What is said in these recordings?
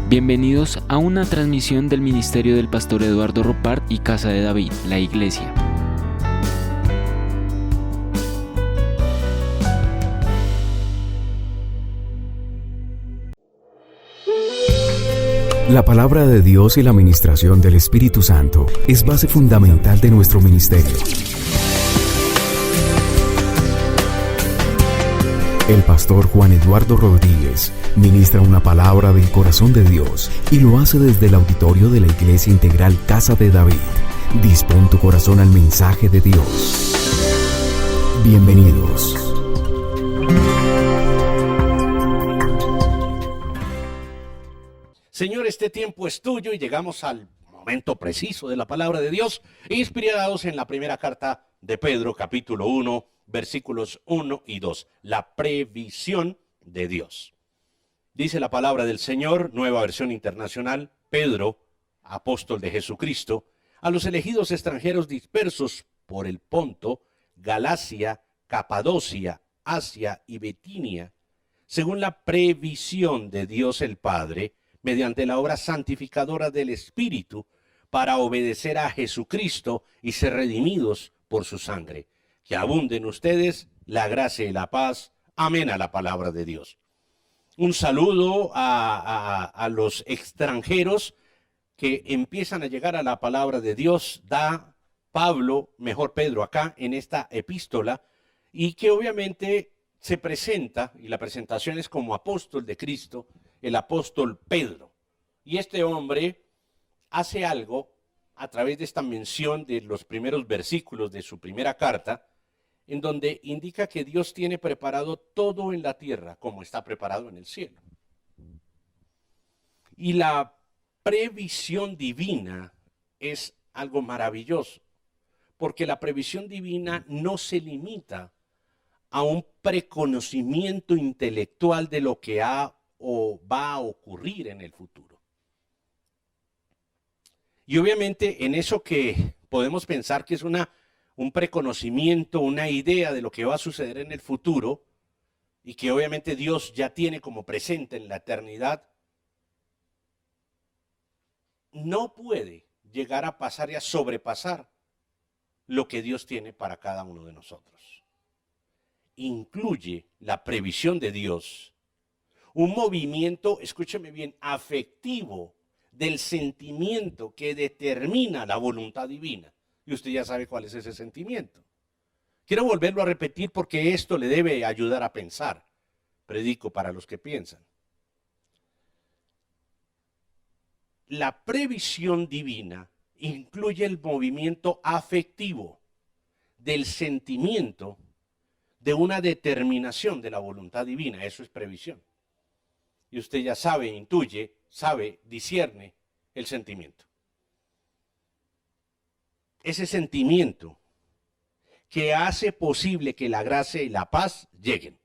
Bienvenidos a una transmisión del ministerio del pastor Eduardo Ropart y Casa de David, la iglesia. La palabra de Dios y la ministración del Espíritu Santo es base fundamental de nuestro ministerio. El pastor Juan Eduardo Rodríguez ministra una palabra del corazón de Dios y lo hace desde el auditorio de la Iglesia Integral Casa de David. Dispón tu corazón al mensaje de Dios. Bienvenidos. Señor, este tiempo es tuyo y llegamos al momento preciso de la palabra de Dios, inspirados en la primera carta de Pedro, capítulo 1, versículos 1 y 2, la previsión de Dios. Dice la palabra del Señor, Nueva Versión Internacional: Pedro, apóstol de Jesucristo, a los elegidos extranjeros dispersos por el Ponto, Galacia, Capadocia, Asia y Bitinia, según la previsión de Dios el Padre, mediante la obra santificadora del Espíritu, para obedecer a Jesucristo y ser redimidos por su sangre. Que abunde en ustedes la gracia y la paz. Amén a la palabra de Dios. Un saludo a los extranjeros que empiezan a llegar a la palabra de Dios. Da Pablo, mejor Pedro, acá en esta epístola, y que obviamente se presenta, y la presentación es como apóstol de Cristo, el apóstol Pedro. Y este hombre hace algo a través de esta mención de los primeros versículos de su primera carta, en donde indica que Dios tiene preparado todo en la tierra como está preparado en el cielo. Y la previsión divina es algo maravilloso, porque la previsión divina no se limita a un preconocimiento intelectual de lo que ha o va a ocurrir en el futuro. Y obviamente en eso que podemos pensar que es un preconocimiento, una idea de lo que va a suceder en el futuro, y que obviamente Dios ya tiene como presente en la eternidad, no puede llegar a pasar y a sobrepasar lo que Dios tiene para cada uno de nosotros. Incluye la previsión de Dios un movimiento, escúcheme bien, afectivo del sentimiento que determina la voluntad divina. Y usted ya sabe cuál es ese sentimiento. Quiero volverlo a repetir porque esto le debe ayudar a pensar. Predico para los que piensan. La previsión divina incluye el movimiento afectivo del sentimiento de una determinación de la voluntad divina. Eso es previsión. Y usted ya sabe, intuye, sabe, discierne el sentimiento. Ese sentimiento que hace posible que la gracia y la paz lleguen.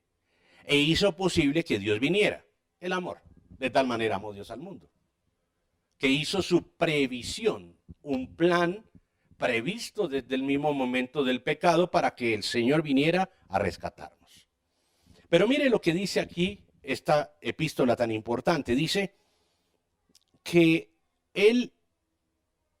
E hizo posible que Dios viniera, el amor. De tal manera amó Dios al mundo, que hizo su previsión, un plan previsto desde el mismo momento del pecado para que el Señor viniera a rescatarnos. Pero mire lo que dice aquí esta epístola tan importante. Dice que Él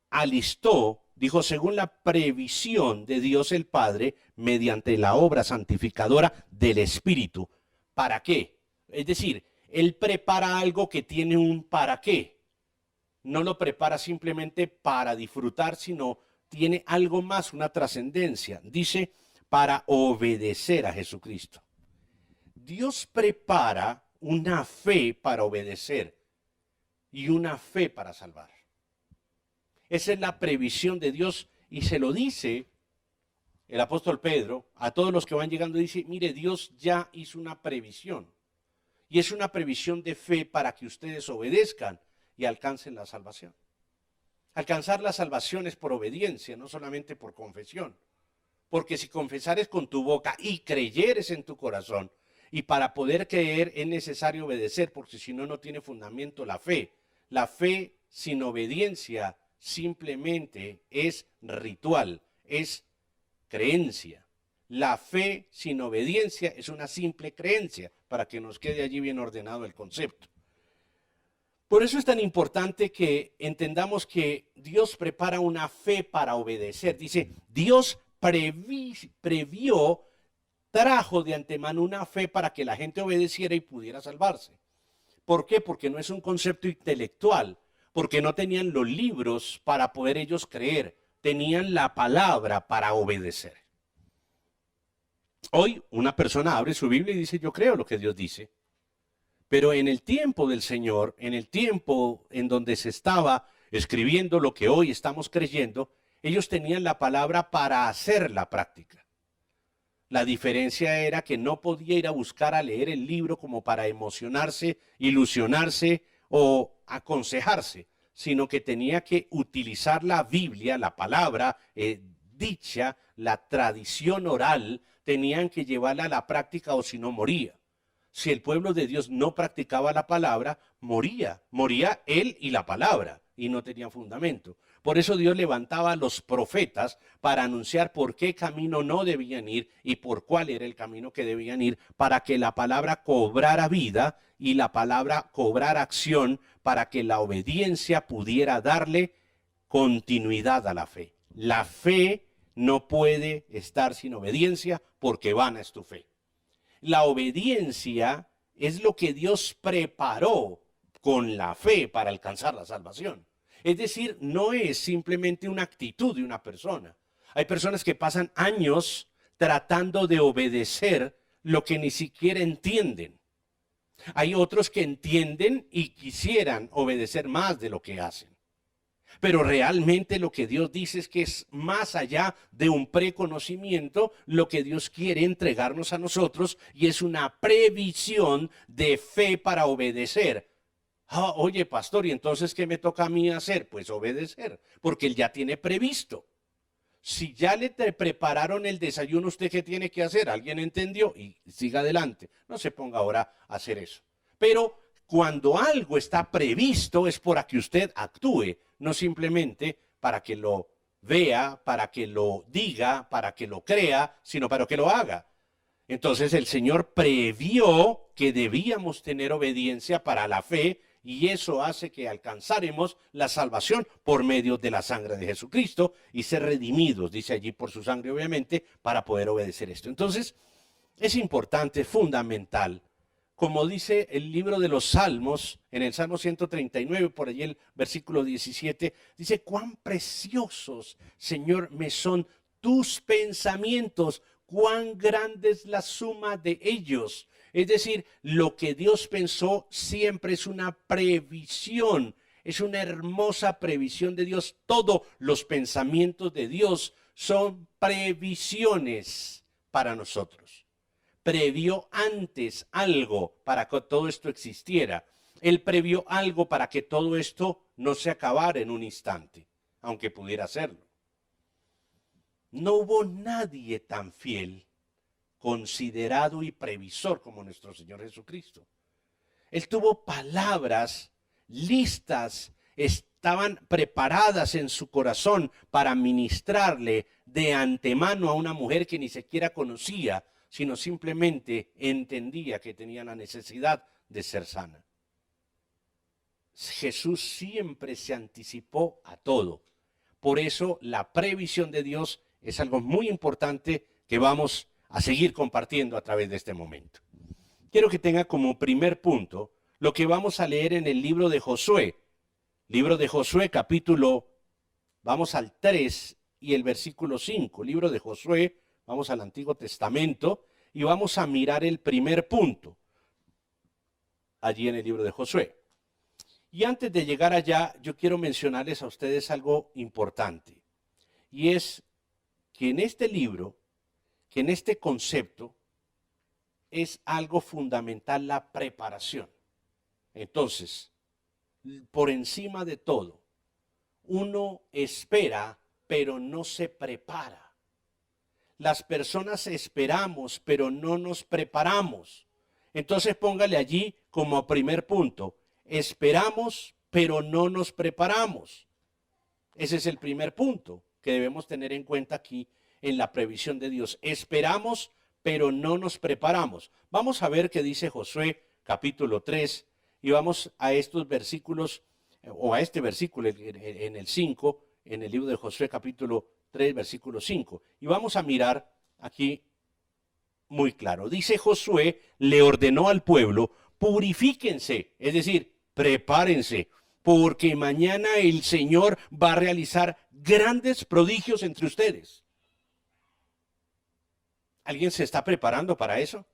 alistó, dijo, según la previsión de Dios el Padre, mediante la obra santificadora del Espíritu. ¿Para qué? Es decir, Él prepara algo que tiene un para qué. No lo prepara simplemente para disfrutar, sino tiene algo más, una trascendencia. Dice, para obedecer a Jesucristo. Dios prepara una fe para obedecer y una fe para salvar. Esa es la previsión de Dios, y se lo dice el apóstol Pedro a todos los que van llegando. Dice, mire, Dios ya hizo una previsión, y es una previsión de fe para que ustedes obedezcan y alcancen la salvación. Alcanzar la salvación es por obediencia, no solamente por confesión, porque si confesares con tu boca y creyeres en tu corazón, y para poder creer es necesario obedecer, porque si no, no tiene fundamento la fe. La fe sin obediencia simplemente es ritual, es creencia. La fe sin obediencia es una simple creencia, para que nos quede allí bien ordenado el concepto. Por eso es tan importante que entendamos que Dios prepara una fe para obedecer. Dice, Dios previó, trajo de antemano una fe para que la gente obedeciera y pudiera salvarse. ¿Por qué? Porque no es un concepto intelectual, porque no tenían los libros para poder ellos creer, tenían la palabra para obedecer. Hoy una persona abre su Biblia y dice, yo creo lo que Dios dice. Pero en el tiempo del Señor, en el tiempo en donde se estaba escribiendo lo que hoy estamos creyendo, ellos tenían la palabra para hacer la práctica. La diferencia era que no podía ir a buscar a leer el libro como para emocionarse, ilusionarse o aconsejarse, sino que tenía que utilizar la Biblia, la palabra dicha, la tradición oral, tenían que llevarla a la práctica o si no moría. Si el pueblo de Dios no practicaba la palabra, moría él y la palabra, y no tenía fundamento. Por eso Dios levantaba a los profetas para anunciar por qué camino no debían ir y por cuál era el camino que debían ir, para que la palabra cobrara vida y la palabra cobrara acción, para que la obediencia pudiera darle continuidad a la fe. La fe no puede estar sin obediencia porque vana es tu fe. La obediencia es lo que Dios preparó con la fe para alcanzar la salvación. Es decir, no es simplemente una actitud de una persona. Hay personas que pasan años tratando de obedecer lo que ni siquiera entienden. Hay otros que entienden y quisieran obedecer más de lo que hacen. Pero realmente lo que Dios dice es que es más allá de un preconocimiento, lo que Dios quiere entregarnos a nosotros y es una previsión de fe para obedecer. Oye, pastor, ¿y entonces qué me toca a mí hacer? Pues obedecer, porque Él ya tiene previsto. Si ya le prepararon el desayuno, ¿usted qué tiene que hacer? ¿Alguien entendió? Y siga adelante. No se ponga ahora a hacer eso. Pero cuando algo está previsto es para que usted actúe, no simplemente para que lo vea, para que lo diga, para que lo crea, sino para que lo haga. Entonces el Señor previó que debíamos tener obediencia para la fe y eso hace que alcanzaremos la salvación por medio de la sangre de Jesucristo y ser redimidos, dice allí por su sangre obviamente, para poder obedecer esto. Entonces es importante, fundamental. Como dice el libro de los Salmos, en el Salmo 139, por allí el versículo 17, dice, cuán preciosos, Señor, me son tus pensamientos, cuán grande es la suma de ellos. Es decir, lo que Dios pensó siempre es una previsión, es una hermosa previsión de Dios. Todos los pensamientos de Dios son previsiones para nosotros. Previó antes algo para que todo esto existiera. Él previó algo para que todo esto no se acabara en un instante, aunque pudiera hacerlo. No hubo nadie tan fiel, considerado y previsor como nuestro Señor Jesucristo. Él tuvo palabras listas, estaban preparadas en su corazón para ministrarle de antemano a una mujer que ni siquiera conocía, sino simplemente entendía que tenía la necesidad de ser sana. Jesús siempre se anticipó a todo. Por eso la previsión de Dios es algo muy importante que vamos a seguir compartiendo a través de este momento. Quiero que tenga como primer punto lo que vamos a leer en el libro de Josué. Libro de Josué, capítulo, vamos al 3 y el versículo 5. Libro de Josué, vamos al Antiguo Testamento y vamos a mirar el primer punto allí en el libro de Josué. Y antes de llegar allá, yo quiero mencionarles a ustedes algo importante. Y es que en este libro, que en este concepto, es algo fundamental la preparación. Entonces, por encima de todo, uno espera, pero no se prepara. Las personas esperamos, pero no nos preparamos. Entonces póngale allí como primer punto, esperamos, pero no nos preparamos. Ese es el primer punto que debemos tener en cuenta aquí en la previsión de Dios. Esperamos, pero no nos preparamos. Vamos a ver qué dice Josué capítulo 3 y vamos a estos versículos, o a este versículo en el 5, en el libro de Josué capítulo 3, versículo 5. Y vamos a mirar aquí muy claro. Dice Josué, le ordenó al pueblo, purifíquense, es decir, prepárense, porque mañana el Señor va a realizar grandes prodigios entre ustedes. ¿Alguien se está preparando para eso?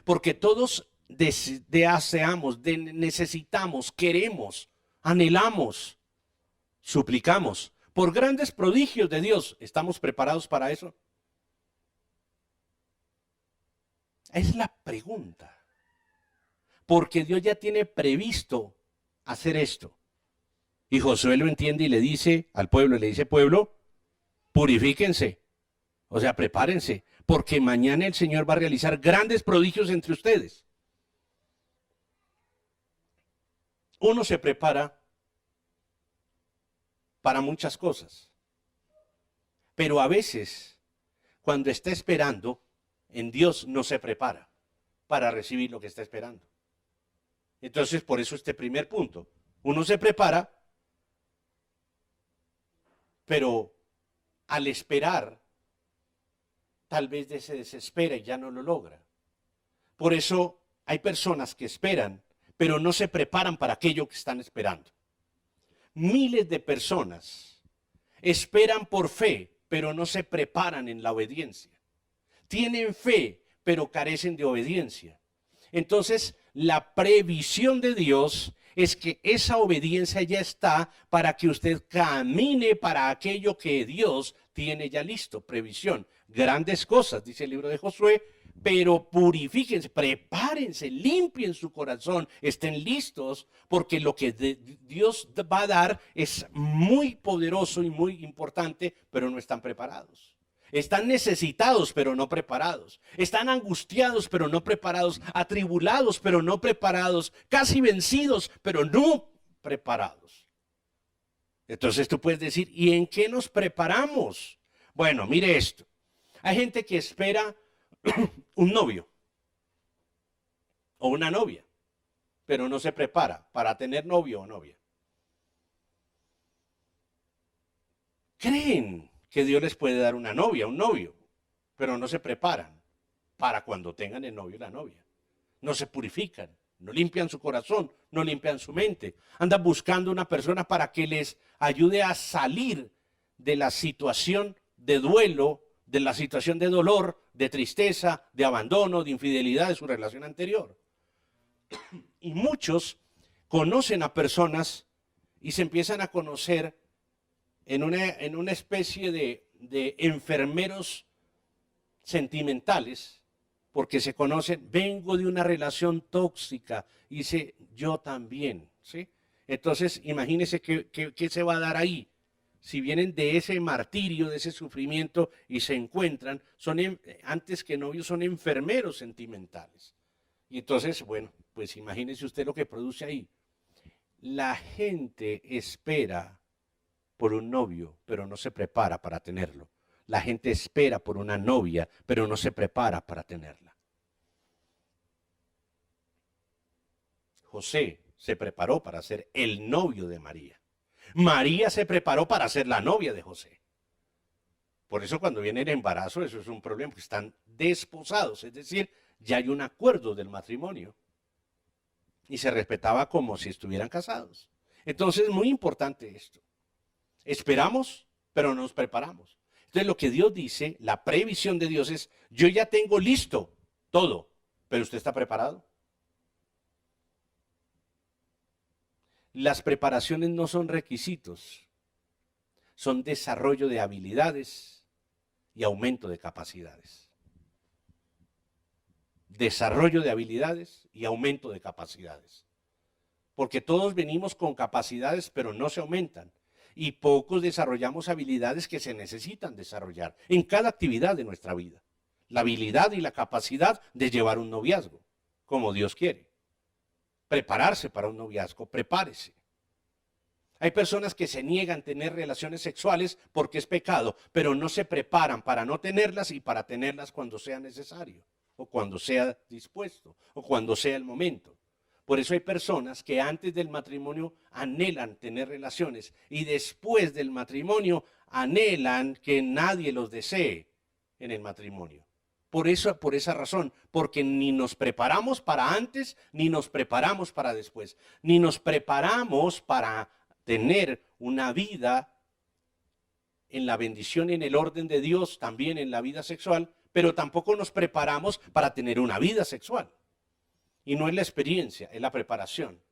Porque todos deseamos, necesitamos, queremos, anhelamos, suplicamos por grandes prodigios de Dios. ¿Estamos preparados para eso? Es la pregunta. Porque Dios ya tiene previsto hacer esto. Y Josué lo entiende y le dice al pueblo, pueblo, purifíquense. O sea, prepárense, porque mañana el Señor va a realizar grandes prodigios entre ustedes. Uno se prepara para muchas cosas, pero a veces, cuando está esperando, en Dios no se prepara para recibir lo que está esperando. Entonces, por eso este primer punto, uno se prepara, pero al esperar, tal vez se desespera y ya no lo logra. Por eso hay personas que esperan, pero no se preparan para aquello que están esperando. Miles de personas esperan por fe, pero no se preparan en la obediencia. Tienen fe, pero carecen de obediencia. Entonces, la previsión de Dios es que esa obediencia ya está para que usted camine para aquello que Dios tiene ya listo. Previsión. Grandes cosas, dice el libro de Josué, pero purifíquense, prepárense, limpien su corazón, estén listos, porque lo que Dios va a dar es muy poderoso y muy importante, pero no están preparados. Están necesitados, pero no preparados. Están angustiados, pero no preparados. Atribulados, pero no preparados. Casi vencidos, pero no preparados. Entonces tú puedes decir, ¿y en qué nos preparamos? Bueno, mire esto. Hay gente que espera un novio o una novia, pero no se prepara para tener novio o novia. Creen que Dios les puede dar una novia, un novio, pero no se preparan para cuando tengan el novio y la novia. No se purifican, no limpian su corazón, no limpian su mente. Andan buscando una persona para que les ayude a salir de la situación de duelo, de la situación de dolor, de tristeza, de abandono, de infidelidad de su relación anterior. Y muchos conocen a personas y se empiezan a conocer en una especie de enfermeros sentimentales, porque se conocen, vengo de una relación tóxica, y dice, yo también, ¿sí? Entonces, imagínense qué se va a dar ahí. Si vienen de ese martirio, de ese sufrimiento y se encuentran, antes que novios son enfermeros sentimentales. Y entonces, bueno, pues imagínese usted lo que produce ahí. La gente espera por un novio, pero no se prepara para tenerlo. La gente espera por una novia, pero no se prepara para tenerla. José se preparó para ser el novio de María. María se preparó para ser la novia de José. Por eso cuando viene el embarazo, eso es un problema, porque están desposados, es decir, ya hay un acuerdo del matrimonio. Y se respetaba como si estuvieran casados. Entonces es muy importante esto. Esperamos, pero no nos preparamos. Entonces lo que Dios dice, la previsión de Dios es, yo ya tengo listo todo, pero ¿usted está preparado? Las preparaciones no son requisitos, son desarrollo de habilidades y aumento de capacidades. Desarrollo de habilidades y aumento de capacidades. Porque todos venimos con capacidades, pero no se aumentan. Y pocos desarrollamos habilidades que se necesitan desarrollar en cada actividad de nuestra vida. La habilidad y la capacidad de llevar un noviazgo, como Dios quiere. Prepararse para un noviazgo, prepárese. Hay personas que se niegan a tener relaciones sexuales porque es pecado, pero no se preparan para no tenerlas y para tenerlas cuando sea necesario, o cuando sea dispuesto, o cuando sea el momento. Por eso hay personas que antes del matrimonio anhelan tener relaciones y después del matrimonio anhelan que nadie los desee en el matrimonio. Por esa razón, porque ni nos preparamos para antes, ni nos preparamos para después, ni nos preparamos para tener una vida en la bendición y en el orden de Dios, también en la vida sexual, pero tampoco nos preparamos para tener una vida sexual. Y no es la experiencia, es la preparación.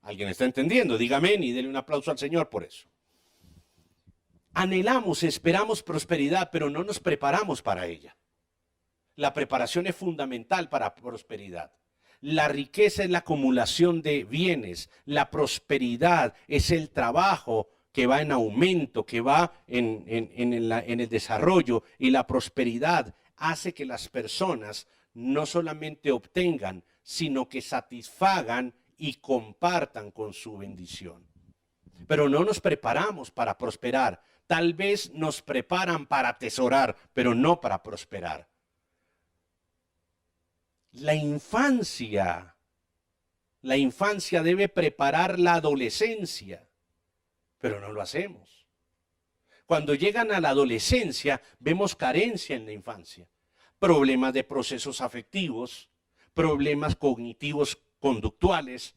¿Alguien está entendiendo? Dígame y denle un aplauso al Señor por eso. Anhelamos, esperamos prosperidad, pero no nos preparamos para ella. La preparación es fundamental para prosperidad. La riqueza es la acumulación de bienes. La prosperidad es el trabajo que va en aumento, que va en el desarrollo. Y la prosperidad hace que las personas no solamente obtengan, sino que satisfagan y compartan con su bendición. Pero no nos preparamos para prosperar. Tal vez nos preparan para atesorar, pero no para prosperar. La infancia debe preparar la adolescencia, pero no lo hacemos. Cuando llegan a la adolescencia, vemos carencia en la infancia, problemas de procesos afectivos, problemas cognitivos conductuales.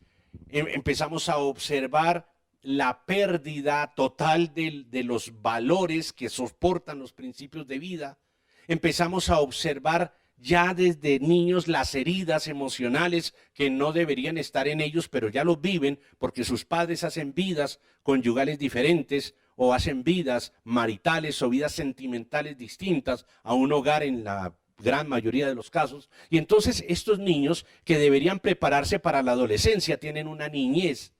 Empezamos a observar la pérdida total de los valores que soportan los principios de vida. Empezamos a observar ya desde niños las heridas emocionales que no deberían estar en ellos, pero ya los viven porque sus padres hacen vidas conyugales diferentes o hacen vidas maritales o vidas sentimentales distintas a un hogar en la gran mayoría de los casos. Y entonces estos niños que deberían prepararse para la adolescencia tienen una niñez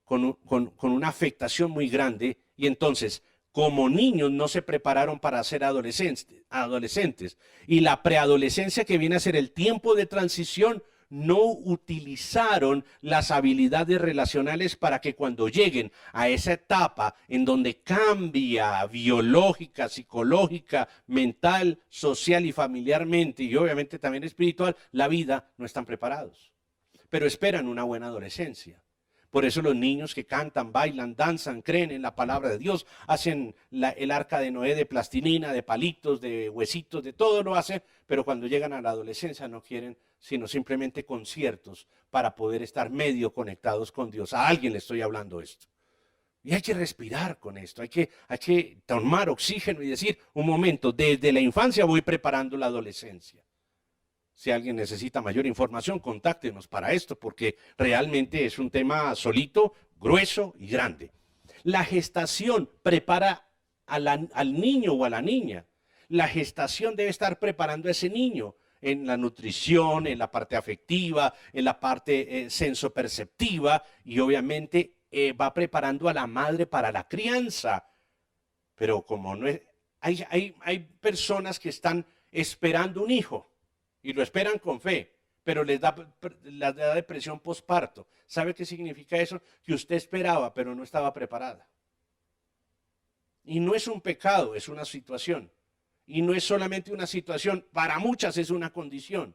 con una afectación muy grande y entonces como niños no se prepararon para ser adolescentes. Y la preadolescencia, que viene a ser el tiempo de transición, no utilizaron las habilidades relacionales para que cuando lleguen a esa etapa en donde cambia biológica, psicológica, mental, social y familiarmente, y obviamente también espiritual, la vida, no están preparados. Pero esperan una buena adolescencia. Por eso los niños que cantan, bailan, danzan, creen en la palabra de Dios, hacen el arca de Noé de plastilina, de palitos, de huesitos, de todo lo hacen, pero cuando llegan a la adolescencia no quieren sino simplemente conciertos para poder estar medio conectados con Dios. A alguien le estoy hablando esto. Y hay que respirar con esto, hay que tomar oxígeno y decir, un momento, desde la infancia voy preparando la adolescencia. Si alguien necesita mayor información, contáctenos para esto, porque realmente es un tema solito, grueso y grande. La gestación prepara al niño o a la niña. La gestación debe estar preparando a ese niño en la nutrición, en la parte afectiva, en la parte sensoperceptiva y obviamente va preparando a la madre para la crianza. Pero como no es, hay personas que están esperando un hijo. Y lo esperan con fe, pero les da depresión posparto. ¿Sabe qué significa eso? Que usted esperaba, pero no estaba preparada. Y no es un pecado, es una situación. Y no es solamente una situación, para muchas es una condición.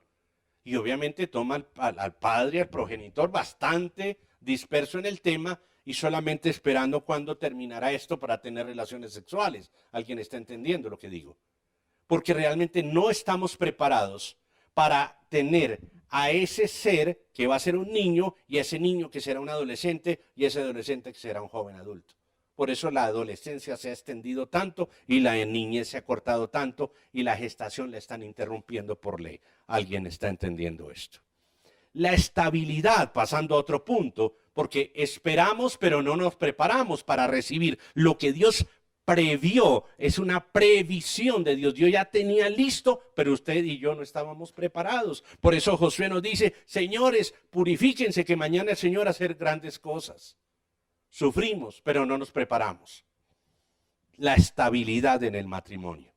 Y obviamente toma al padre, al progenitor, bastante disperso en el tema y solamente esperando cuándo terminará esto para tener relaciones sexuales. ¿Alguien está entendiendo lo que digo? Porque realmente no estamos preparados para tener a ese ser que va a ser un niño y a ese niño que será un adolescente y ese adolescente que será un joven adulto. Por eso la adolescencia se ha extendido tanto y la niñez se ha cortado tanto y la gestación la están interrumpiendo por ley. ¿Alguien está entendiendo esto? La estabilidad, pasando a otro punto, porque esperamos pero no nos preparamos para recibir lo que Dios previó, es una previsión de Dios. Dios ya tenía listo, pero usted y yo no estábamos preparados. Por eso Josué nos dice, señores, purifíquense que mañana el Señor va a hacer grandes cosas. Sufrimos, pero no nos preparamos. La estabilidad en el matrimonio.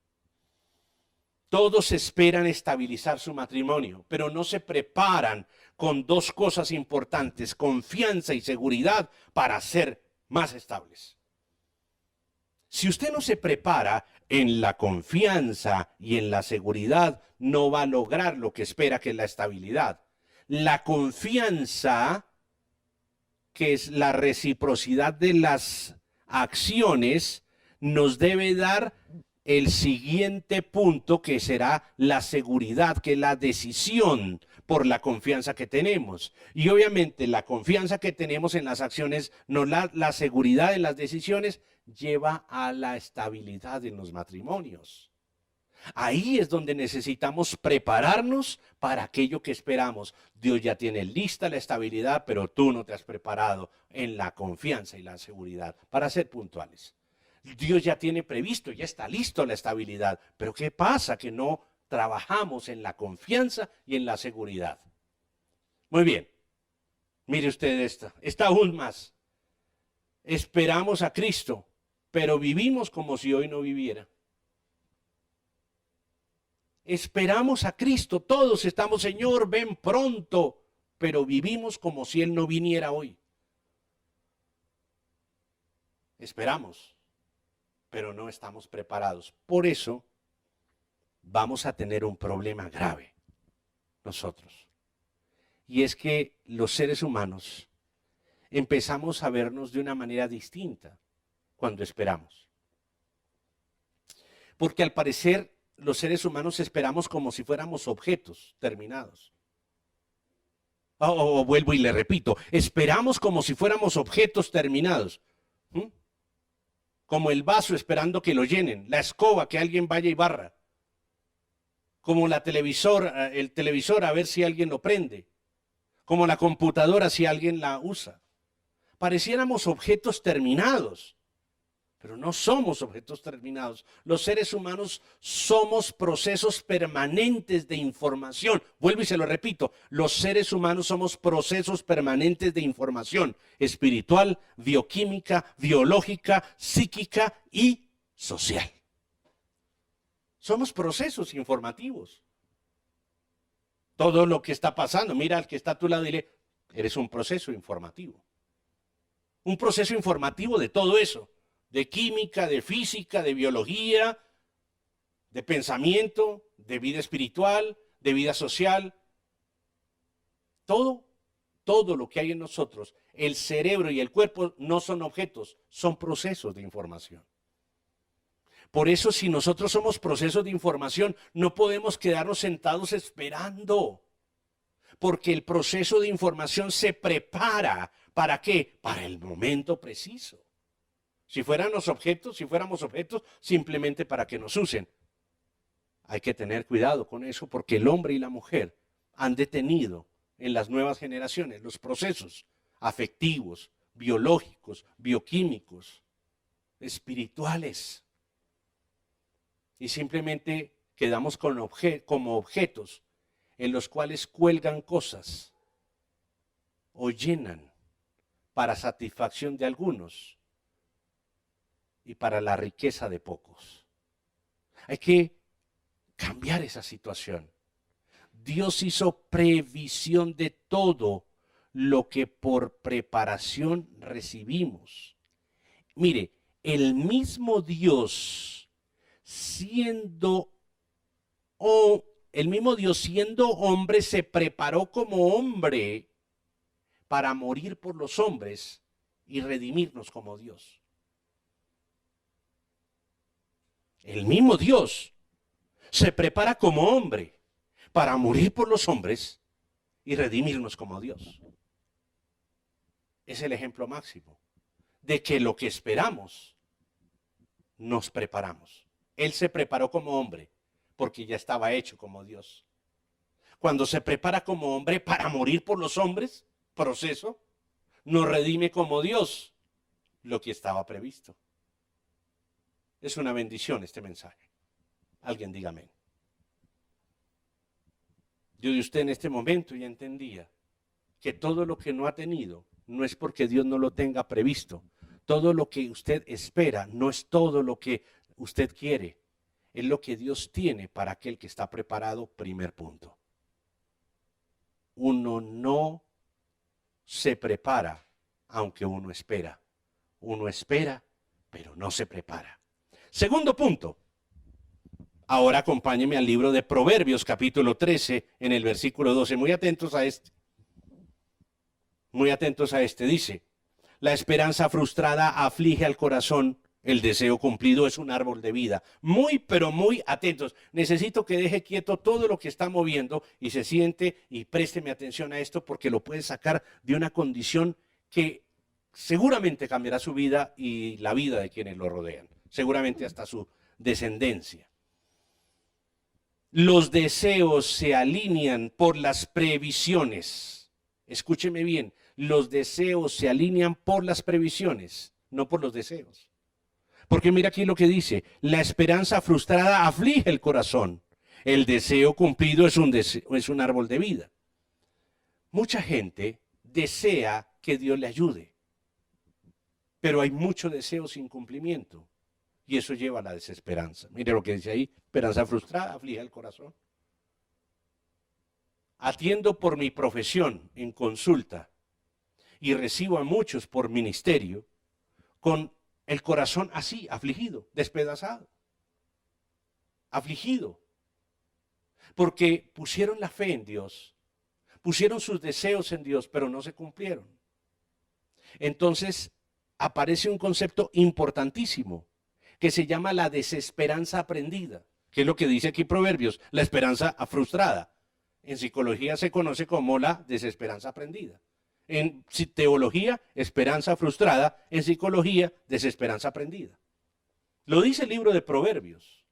Todos esperan estabilizar su matrimonio, pero no se preparan con dos cosas importantes, confianza y seguridad para ser más estables. Si usted no se prepara en la confianza y en la seguridad, no va a lograr lo que espera, que es la estabilidad. La confianza, que es la reciprocidad de las acciones, nos debe dar el siguiente punto, que será la seguridad, que es la decisión por la confianza que tenemos. Y obviamente la confianza que tenemos en las acciones, no la seguridad en las decisiones, lleva a la estabilidad en los matrimonios. Ahí es donde necesitamos prepararnos para aquello que esperamos. Dios ya tiene lista la estabilidad, pero tú no te has preparado en la confianza y la seguridad, para ser puntuales. Dios ya tiene previsto, ya está listo la estabilidad, pero ¿qué pasa? Que no trabajamos en la confianza y en la seguridad. Muy bien, mire usted esta aún más. Esperamos a Cristo, pero vivimos como si hoy no viviera. Esperamos a Cristo, todos estamos, Señor, ven pronto, pero vivimos como si Él no viniera hoy. Esperamos, pero no estamos preparados. Por eso vamos a tener un problema grave nosotros. Y es que los seres humanos empezamos a vernos de una manera distinta cuando esperamos. Porque al parecer los seres humanos esperamos como si fuéramos objetos terminados. Vuelvo y le repito, esperamos como si fuéramos objetos terminados. Como el vaso esperando que lo llenen, la escoba que alguien vaya y barra. Como el televisor a ver si alguien lo prende. Como la computadora si alguien la usa. Pareciéramos objetos terminados. Pero no somos objetos terminados. Los seres humanos somos procesos permanentes de información. Vuelvo y se lo repito. Los seres humanos somos procesos permanentes de información espiritual, bioquímica, biológica, psíquica y social. Somos procesos informativos. Todo lo que está pasando, mira al que está a tu lado y dile, eres un proceso informativo. Un proceso informativo de todo eso. De química, de física, de biología, de pensamiento, de vida espiritual, de vida social. Todo lo que hay en nosotros, el cerebro y el cuerpo no son objetos, son procesos de información. Por eso, si nosotros somos procesos de información, no podemos quedarnos sentados esperando. Porque el proceso de información se prepara. ¿Para qué? Para el momento preciso. Si fuéramos objetos, simplemente para que nos usen. Hay que tener cuidado con eso, porque el hombre y la mujer han detenido en las nuevas generaciones los procesos afectivos, biológicos, bioquímicos, espirituales. Y simplemente quedamos como objetos en los cuales cuelgan cosas o llenan para satisfacción de algunos y para la riqueza de pocos. Hay que cambiar esa situación. Dios hizo previsión de todo lo que por preparación recibimos. Mire, el mismo Dios siendo hombre se preparó como hombre para morir por los hombres y redimirnos como Dios. El mismo Dios se prepara como hombre para morir por los hombres y redimirnos como Dios. Es el ejemplo máximo de que lo que esperamos, nos preparamos. Él se preparó como hombre porque ya estaba hecho como Dios. Cuando se prepara como hombre para morir por los hombres, proceso, nos redime como Dios, lo que estaba previsto. Es una bendición este mensaje. Alguien diga amén. Yo de usted en este momento ya entendía que todo lo que no ha tenido no es porque Dios no lo tenga previsto. Todo lo que usted espera no es todo lo que usted quiere. Es lo que Dios tiene para aquel que está preparado, primer punto. Uno no se prepara aunque uno espera. Uno espera, pero no se prepara. Segundo punto, Ahora acompáñeme al libro de Proverbios, capítulo 13, en el versículo 12. Muy atentos a este. Muy atentos a este. Dice: la esperanza frustrada aflige al corazón, el deseo cumplido es un árbol de vida. Muy, pero muy atentos. Necesito que deje quieto todo lo que está moviendo y se siente y présteme atención a esto, porque lo puede sacar de una condición que seguramente cambiará su vida y la vida de quienes lo rodean. Seguramente hasta su descendencia. Los deseos se alinean por las previsiones. Escúcheme bien, los deseos se alinean por las previsiones, no por los deseos. Porque mira aquí lo que dice: la esperanza frustrada aflige el corazón, el deseo cumplido es un árbol de vida. Mucha gente desea que Dios le ayude, pero hay mucho deseo sin cumplimiento. Y eso lleva a la desesperanza. Mire lo que dice ahí: esperanza frustrada aflige el corazón. Atiendo por mi profesión en consulta y recibo a muchos por ministerio con el corazón así, afligido, despedazado. Afligido. Porque pusieron la fe en Dios, pusieron sus deseos en Dios, pero no se cumplieron. Entonces aparece un concepto importantísimo que se llama la desesperanza aprendida, que es lo que dice aquí Proverbios, la esperanza frustrada. En psicología se conoce como la desesperanza aprendida. En teología, esperanza frustrada. En psicología, desesperanza aprendida. Lo dice el libro de Proverbios.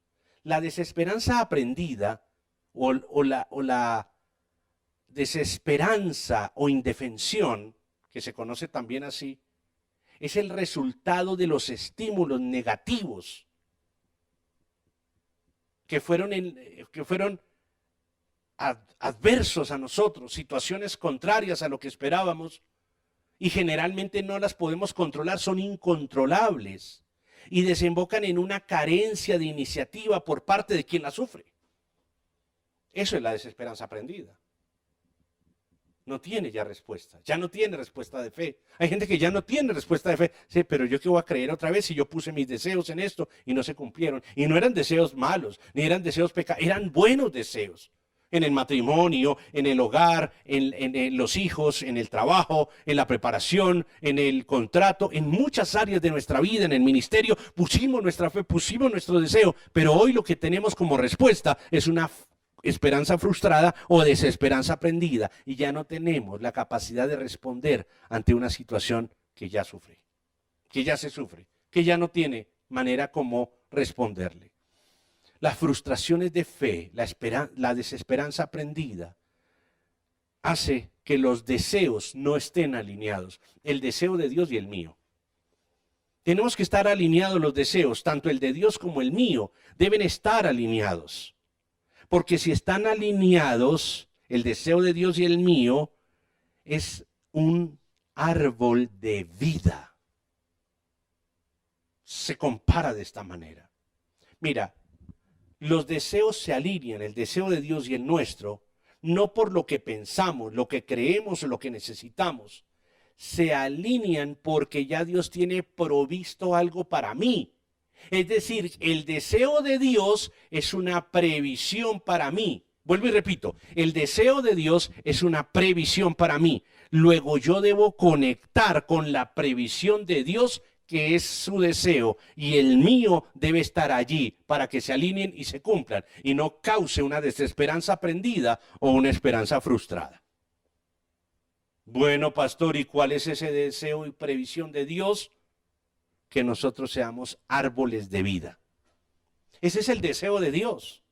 La desesperanza aprendida o la desesperanza o indefensión, que se conoce también así, es el resultado de los estímulos negativos que fueron adversos a nosotros, situaciones contrarias a lo que esperábamos, y generalmente no las podemos controlar, son incontrolables y desembocan en una carencia de iniciativa por parte de quien la sufre. Eso es la desesperanza aprendida. No tiene ya respuesta, ya no tiene respuesta de fe. Hay gente que ya no tiene respuesta de fe. Sí, pero yo qué voy a creer otra vez si yo puse mis deseos en esto y no se cumplieron. Y no eran deseos malos, ni eran deseos pecados, eran buenos deseos. En el matrimonio, en el hogar, en los hijos, en el trabajo, en la preparación, en el contrato, en muchas áreas de nuestra vida, en el ministerio, pusimos nuestra fe, pusimos nuestro deseo, pero hoy lo que tenemos como respuesta es una esperanza frustrada o desesperanza aprendida, y ya no tenemos la capacidad de responder ante una situación que ya sufre, que ya se sufre, que ya no tiene manera como responderle. Las frustraciones de fe, la desesperanza aprendida, hace que los deseos no estén alineados, el deseo de Dios y el mío. Tenemos que estar alineados los deseos, tanto el de Dios como el mío, deben estar alineados. Porque si están alineados, el deseo de Dios y el mío es un árbol de vida. Se compara de esta manera. Mira, los deseos se alinean, el deseo de Dios y el nuestro, no por lo que pensamos, lo que creemos o lo que necesitamos. Se alinean porque ya Dios tiene provisto algo para mí. Es decir, el deseo de Dios es una previsión para mí. Vuelvo y repito, el deseo de Dios es una previsión para mí. Luego yo debo conectar con la previsión de Dios, que es su deseo, y el mío debe estar allí para que se alineen y se cumplan, y no cause una desesperanza aprendida o una esperanza frustrada. Bueno, pastor, ¿y cuál es ese deseo y previsión de Dios? Que nosotros seamos árboles de vida. Ese es el deseo de Dios.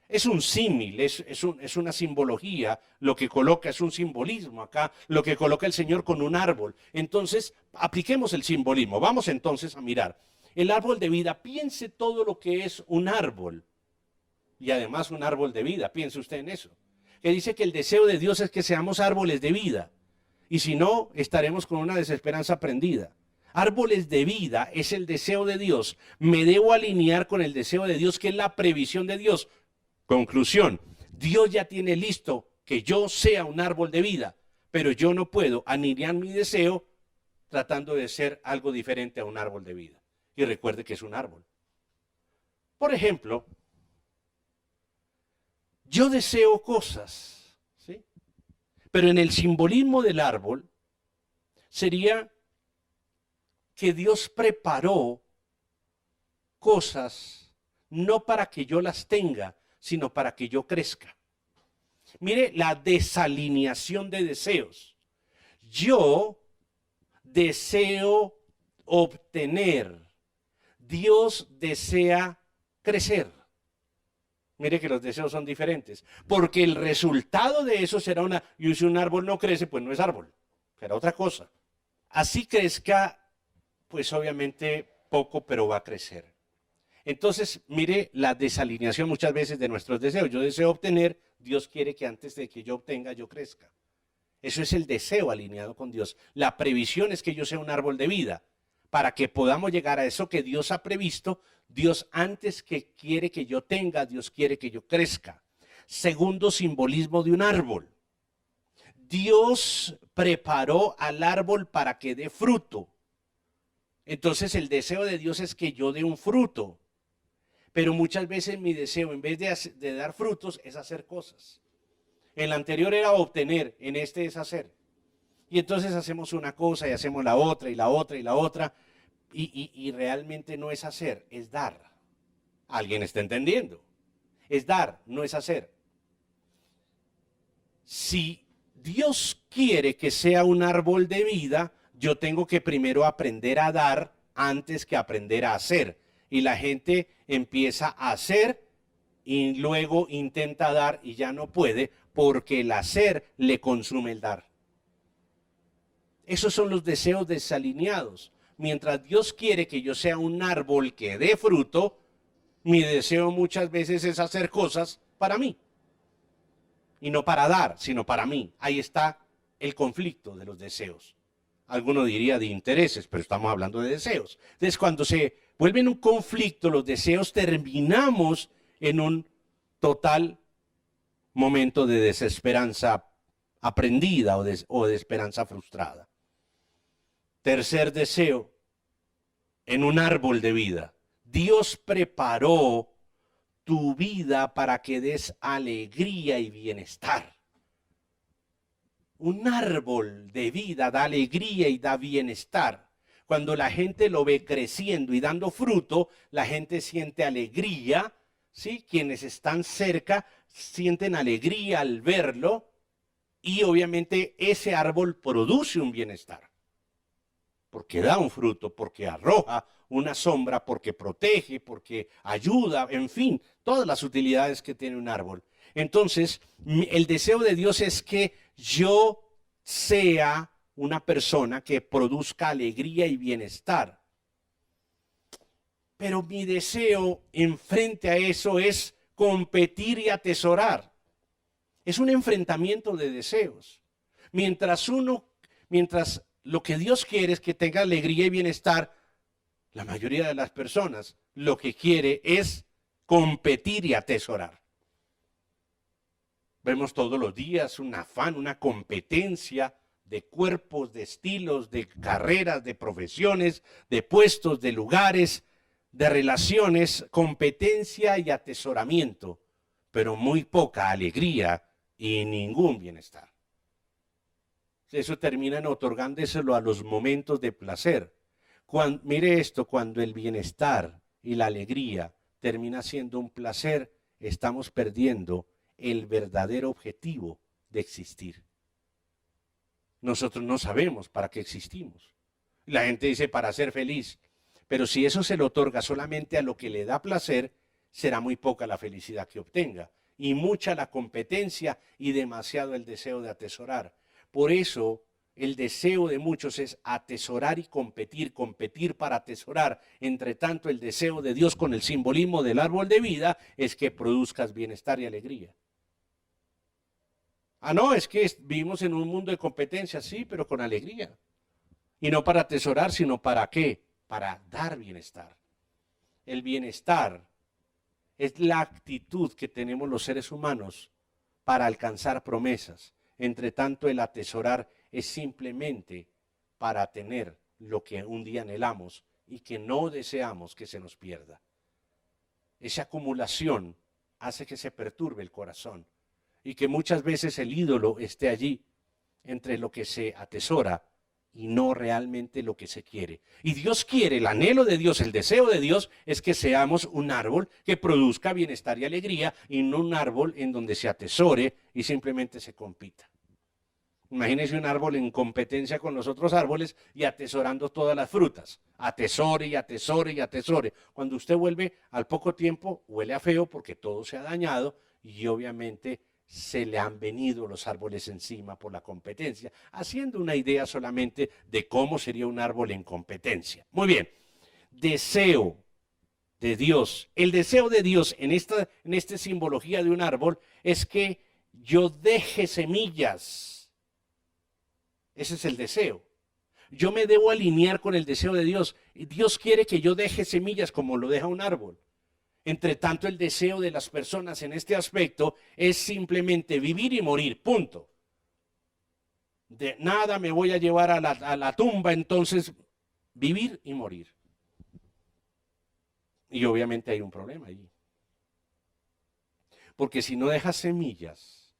Es un símil, es una simbología, lo que coloca es un simbolismo acá, lo que coloca el Señor con un árbol. Entonces, apliquemos el simbolismo. Vamos entonces a mirar. El árbol de vida, piense todo lo que es un árbol. Y además un árbol de vida, piense usted en eso. Que dice que el deseo de Dios es que seamos árboles de vida. Y si no, estaremos con una desesperanza aprendida. Árboles de vida es el deseo de Dios. Me debo alinear con el deseo de Dios, que es la previsión de Dios. Conclusión, Dios ya tiene listo que yo sea un árbol de vida, pero yo no puedo alinear mi deseo tratando de ser algo diferente a un árbol de vida. Y recuerde que es un árbol. Por ejemplo, Yo deseo cosas, ¿sí? Pero en el simbolismo del árbol sería que Dios preparó cosas no para que yo las tenga, sino para que yo crezca. Mire la desalineación de deseos. Yo deseo obtener. Dios desea crecer. Mire que los deseos son diferentes. Porque el resultado de eso será y si un árbol no crece, pues no es árbol. Será otra cosa. Así crezca, pues obviamente poco, pero va a crecer. Entonces, mire la desalineación muchas veces de nuestros deseos. Yo deseo obtener, Dios quiere que antes de que yo obtenga, yo crezca. Eso es el deseo alineado con Dios. La previsión es que yo sea un árbol de vida. Para que podamos llegar a eso que Dios ha previsto, Dios antes que quiere que yo tenga, Dios quiere que yo crezca. Segundo simbolismo de un árbol. Dios preparó al árbol para que dé fruto. Entonces el deseo de Dios es que yo dé un fruto. Pero muchas veces mi deseo, en vez de dar frutos, es hacer cosas. En el anterior era obtener, en este es hacer. Y entonces hacemos una cosa y hacemos la otra y la otra y la otra. Y realmente no es hacer, es dar. ¿Alguien está entendiendo? Es dar, no es hacer. Si Dios quiere que sea un árbol de vida, yo tengo que primero aprender a dar antes que aprender a hacer. Y la gente empieza a hacer y luego intenta dar y ya no puede porque el hacer le consume el dar. Esos son los deseos desalineados. Mientras Dios quiere que yo sea un árbol que dé fruto, mi deseo muchas veces es hacer cosas para mí. Y no para dar, sino para mí. Ahí está el conflicto de los deseos. Alguno diría de intereses, pero estamos hablando de deseos. Entonces, cuando se vuelven un conflicto los deseos, terminamos en un total momento de desesperanza aprendida o de esperanza frustrada. Tercer deseo, en un árbol de vida. Dios preparó tu vida para que des alegría y bienestar. Un árbol de vida da alegría y da bienestar. Cuando la gente lo ve creciendo y dando fruto, la gente siente alegría, ¿sí? Quienes están cerca sienten alegría al verlo y obviamente ese árbol produce un bienestar. Porque da un fruto, porque arroja una sombra, porque protege, porque ayuda, en fin, todas las utilidades que tiene un árbol. Entonces, el deseo de Dios es que yo sea una persona que produzca alegría y bienestar. Pero mi deseo enfrente a eso es competir y atesorar. Es un enfrentamiento de deseos. Mientras lo que Dios quiere es que tenga alegría y bienestar, la mayoría de las personas lo que quiere es competir y atesorar. Vemos todos los días un afán, una competencia de cuerpos, de estilos, de carreras, de profesiones, de puestos, de lugares, de relaciones, competencia y atesoramiento, pero muy poca alegría y ningún bienestar. Eso termina en otorgándoselo a los momentos de placer. Mire esto, cuando el bienestar y la alegría termina siendo un placer, estamos perdiendo el verdadero objetivo de existir. Nosotros no sabemos para qué existimos. La gente dice para ser feliz, pero si eso se le otorga solamente a lo que le da placer, será muy poca la felicidad que obtenga y mucha la competencia y demasiado el deseo de atesorar. Por eso el deseo de muchos es atesorar y competir, competir para atesorar. Entre tanto, el deseo de Dios con el simbolismo del árbol de vida es que produzcas bienestar y alegría. Ah, no, es que vivimos en un mundo de competencia, sí, pero con alegría. Y no para atesorar, sino para ¿qué? Para dar bienestar. El bienestar es la actitud que tenemos los seres humanos para alcanzar promesas. Entre tanto, el atesorar es simplemente para tener lo que un día anhelamos y que no deseamos que se nos pierda. Esa acumulación hace que se perturbe el corazón y que muchas veces el ídolo esté allí entre lo que se atesora y no realmente lo que se quiere. Y Dios quiere, el anhelo de Dios, el deseo de Dios es que seamos un árbol que produzca bienestar y alegría y no un árbol en donde se atesore y simplemente se compita. Imagínense un árbol en competencia con los otros árboles y atesorando todas las frutas. Atesore y atesore y atesore. Cuando usted vuelve al poco tiempo, huele a feo porque todo se ha dañado y obviamente se le han venido los árboles encima por la competencia, haciendo una idea solamente de cómo sería un árbol en competencia. Muy bien, deseo de Dios. El deseo de Dios en esta simbología de un árbol es que yo deje semillas. Ese es el deseo. Yo me debo alinear con el deseo de Dios. Y Dios quiere que yo deje semillas como lo deja un árbol. Entre tanto, el deseo de las personas en este aspecto es simplemente vivir y morir, punto. De nada me voy a llevar a la tumba, entonces vivir y morir. Y obviamente hay un problema allí. Porque si no dejas semillas,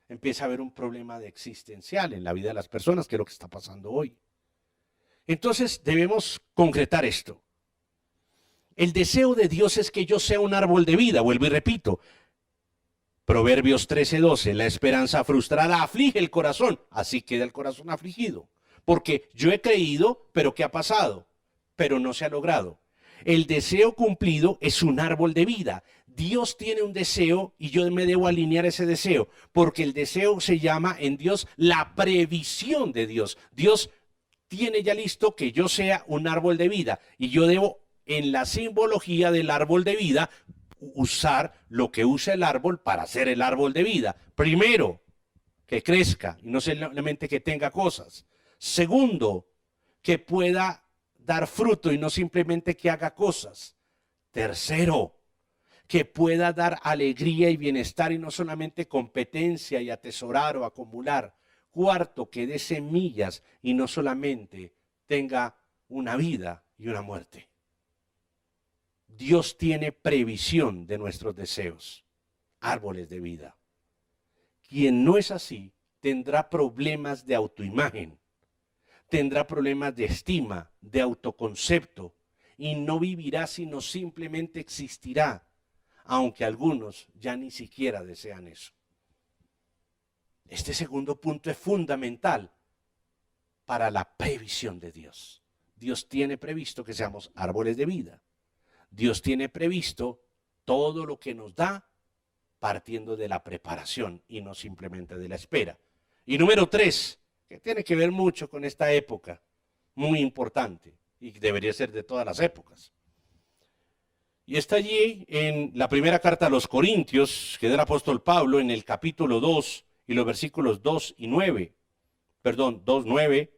empieza a haber un problema existencial en la vida de las personas, que es lo que está pasando hoy. Entonces debemos concretar esto. El deseo de Dios es que yo sea un árbol de vida, vuelvo y repito. Proverbios 13:12, la esperanza frustrada aflige el corazón, así queda el corazón afligido. Porque yo he creído, pero ¿qué ha pasado? Pero no se ha logrado. El deseo cumplido es un árbol de vida. Dios tiene un deseo y yo me debo alinear ese deseo, porque el deseo se llama en Dios la previsión de Dios. Dios tiene ya listo que yo sea un árbol de vida y yo debo, en la simbología del árbol de vida, usar lo que usa el árbol para hacer el árbol de vida. Primero, que crezca y no solamente que tenga cosas. Segundo, que pueda dar fruto y no simplemente que haga cosas. Tercero, que pueda dar alegría y bienestar y no solamente competencia y atesorar o acumular. Cuarto, que dé semillas y no solamente tenga una vida y una muerte. Dios tiene previsión de nuestros deseos, árboles de vida. Quien no es así tendrá problemas de autoimagen, tendrá problemas de estima, de autoconcepto y no vivirá sino simplemente existirá, aunque algunos ya ni siquiera desean eso. Este segundo punto es fundamental para la previsión de Dios. Dios tiene previsto que seamos árboles de vida. Dios tiene previsto todo lo que nos da partiendo de la preparación y no simplemente de la espera. Y número 3, que tiene que ver mucho con esta época, muy importante y debería ser de todas las épocas. Y está allí en la primera carta a los Corintios, que del apóstol Pablo, en el capítulo 2 y los versículos 2 y 9, perdón, 2, 9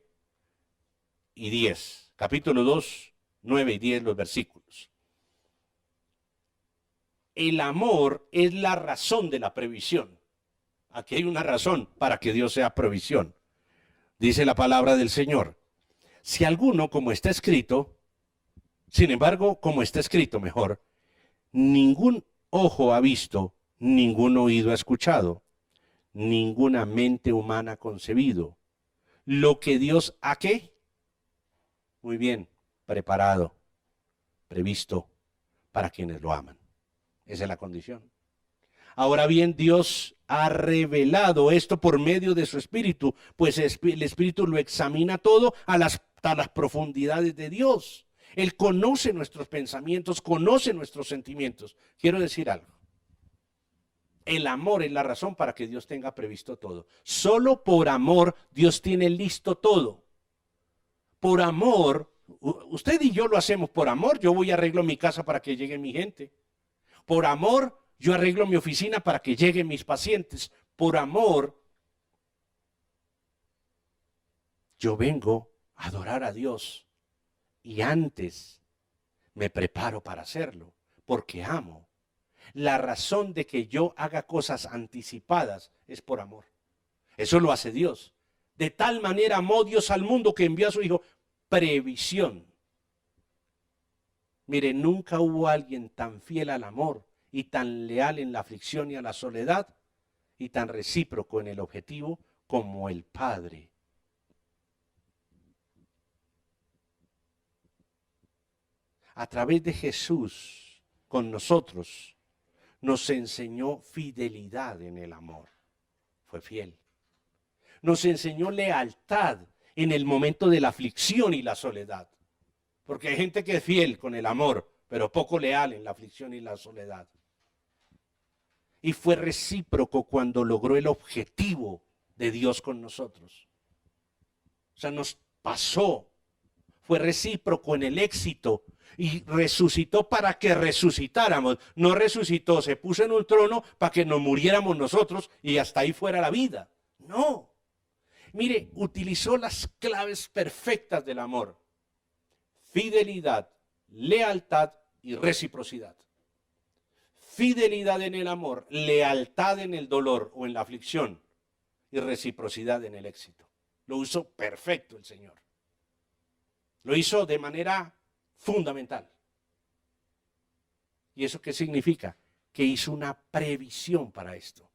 y 10. Capítulo 2, 9 y 10 los versículos. El amor es la razón de la previsión. Aquí hay una razón para que Dios sea provisión. Dice la palabra del Señor. Si alguno, como está escrito, sin embargo, como está escrito mejor, ningún ojo ha visto, ningún oído ha escuchado, ninguna mente humana ha concebido. Lo que Dios ha, ¿qué? Muy bien, preparado, previsto para quienes lo aman. Esa es la condición. Ahora bien, Dios ha revelado esto por medio de su Espíritu, pues el Espíritu lo examina todo a las profundidades de Dios. Él conoce nuestros pensamientos, conoce nuestros sentimientos. Quiero decir algo. El amor es la razón para que Dios tenga previsto todo. Solo por amor Dios tiene listo todo. Por amor, usted y yo lo hacemos por amor. Yo voy y arreglo mi casa para que llegue mi gente. Por amor, yo arreglo mi oficina para que lleguen mis pacientes. Por amor, yo vengo a adorar a Dios. Y antes me preparo para hacerlo, porque amo. La razón de que yo haga cosas anticipadas es por amor. Eso lo hace Dios. De tal manera amó Dios al mundo que envió a su Hijo. Previsión. Mire, nunca hubo alguien tan fiel al amor y tan leal en la aflicción y a la soledad, y tan recíproco en el objetivo como el Padre. A través de Jesús, con nosotros, nos enseñó fidelidad en el amor. Fue fiel. Nos enseñó lealtad en el momento de la aflicción y la soledad. Porque hay gente que es fiel con el amor, pero poco leal en la aflicción y la soledad. Y fue recíproco cuando logró el objetivo de Dios con nosotros. O sea, nos pasó. Fue recíproco en el éxito y resucitó para que resucitáramos. No resucitó, se puso en un trono para que nos muriéramos nosotros y hasta ahí fuera la vida. No. Mire, utilizó las claves perfectas del amor. Fidelidad, lealtad y reciprocidad. Fidelidad en el amor, lealtad en el dolor o en la aflicción y reciprocidad en el éxito. Lo usó perfecto el Señor. Lo hizo de manera fundamental. ¿Y eso qué significa? Que hizo una previsión para esto.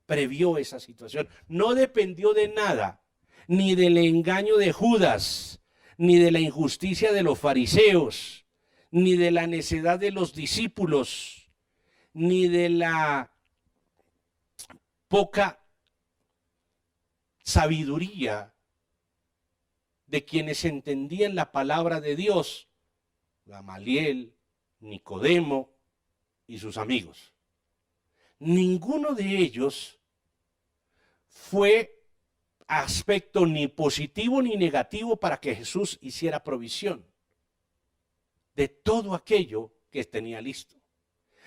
Previó esa situación. No dependió de nada, ni del engaño de Judas, ni de la injusticia de los fariseos, ni de la necedad de los discípulos, ni de la poca sabiduría de quienes entendían la palabra de Dios, Gamaliel, Nicodemo y sus amigos. Ninguno de ellos fue aspecto ni positivo ni negativo para que Jesús hiciera provisión de todo aquello que tenía listo.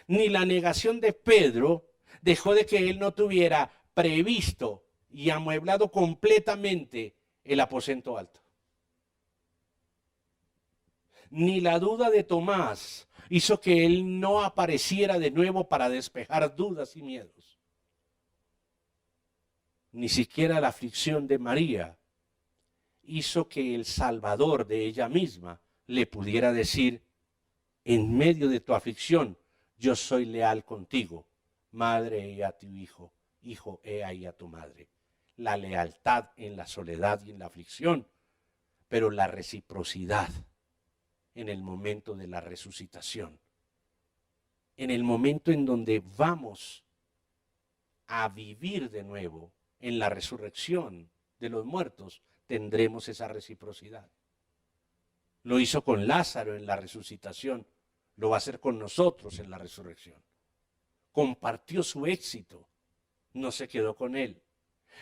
Ni la negación de Pedro dejó de que él no tuviera previsto y amueblado completamente el aposento alto. Ni la duda de Tomás hizo que él no apareciera de nuevo para despejar dudas y miedos. Ni siquiera la aflicción de María hizo que el Salvador de ella misma le pudiera decir, en medio de tu aflicción, yo soy leal contigo, madre he a tu hijo, hijo he ahí a tu madre. La lealtad en la soledad y en la aflicción, pero la reciprocidad en el momento de la resucitación. En el momento en donde vamos a vivir de nuevo, en la resurrección de los muertos, tendremos esa reciprocidad. Lo hizo con Lázaro en la resucitación, lo va a hacer con nosotros en la resurrección. Compartió su éxito, no se quedó con él.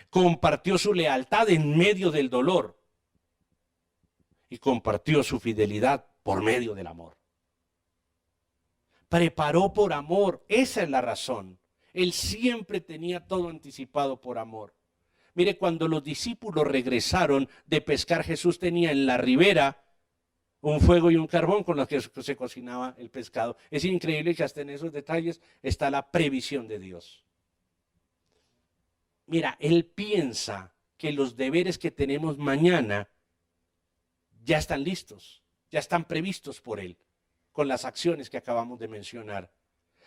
Compartió su lealtad en medio del dolor y compartió su fidelidad por medio del amor. Preparó por amor, esa es la razón. Él siempre tenía todo anticipado por amor. Mire, cuando los discípulos regresaron de pescar, Jesús tenía en la ribera un fuego y un carbón con los que se cocinaba el pescado. Es increíble que hasta en esos detalles está la previsión de Dios. Mira, Él piensa que los deberes que tenemos mañana ya están listos, ya están previstos por Él, con las acciones que acabamos de mencionar.